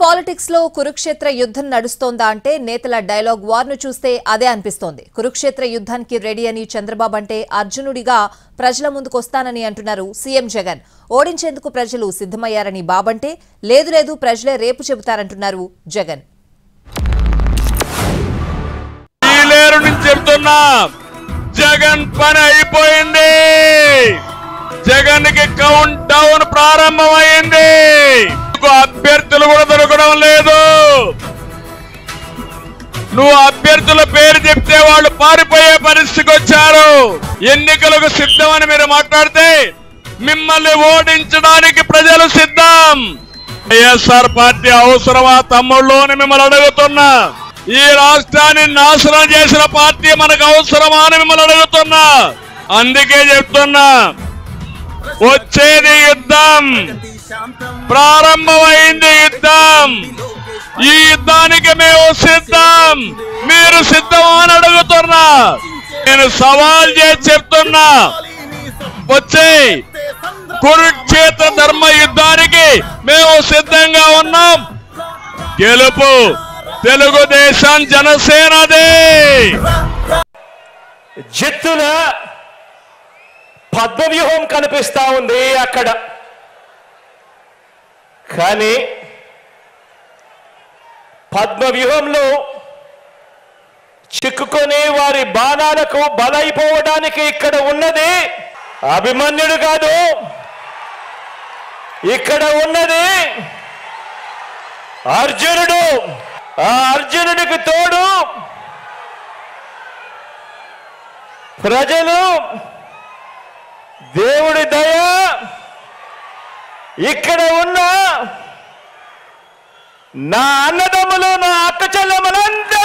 Politics లో కురుక్షేత్ర యుద్ధం నడుస్తోందా అంటే నేతల డైలాగ్ వార్ ను చూస్తే అదే అనిపిస్తోంది. కురుక్షేత్ర యుద్ధానికి రెడీ అని చంద్రబాబు అంటే అర్జునుడిగా ప్రజల ముందుకొస్తానని అంటున్నారు సీఎం జగన్. ఓడించేందుకు ప్రజలు సిద్ధమయ్యారని బాబంటే లేదు లేదు ప్రజలే రేపు చెబుతారంటున్నారు జగన్. జగన్ పని అయిపోయింది. జగన్ కి కౌంట్ డౌన్ ప్రారంభమైంది. అభ్యర్థులు కూడా దొరకడం లేదు. నువ్వు అభ్యర్థుల పేరు చెప్తే వాళ్ళు పారిపోయే పరిస్థితికి వచ్చారు. ఎన్నికలకు సిద్ధమని మీరు మాట్లాడితే మిమ్మల్ని ఓడించడానికి ప్రజలు సిద్ధం. వైఎస్ఆర్ పార్టీ అవసరమా తమ్ముళ్ళు అని మిమ్మల్ని అడుగుతున్నా. ఈ రాష్ట్రాన్ని నాశనం చేసిన పార్టీ మనకు అవసరమా అని మిమ్మల్ని అడుగుతున్నా. అందుకే చెప్తున్నా, వచ్చేది యుద్ధం, ప్రారంభమైంది యుద్ధం. ఈ యుద్ధానికి మేము సిద్ధం, మీరు సిద్ధమా అని అడుగుతున్నా. నేను సవాల్ చేసి చెప్తున్నా, వచ్చే కురుక్షేత్ర ధర్మ యుద్ధానికి మేము సిద్ధంగా ఉన్నాం. గెలుపు తెలుగుదేశం జనసేనదే. జిత్తుల పద్మవ్యూహం కనిపిస్తా ఉంది అక్కడ. కానీ పద్మవ్యూహంలో చిక్కుకొని వారి బాణాలకు బలైపోవడానికి ఇక్కడ ఉన్నది అభిమన్యుడు కాదు, ఇక్కడ ఉన్నది అర్జునుడు. ఆ అర్జునుడికి తోడు ప్రజలు, దేవుడి దయ, ఇక్కడ ఉన్న నా అన్నదమ్ములు, నా అక్క చెల్లెమ్మలందరూ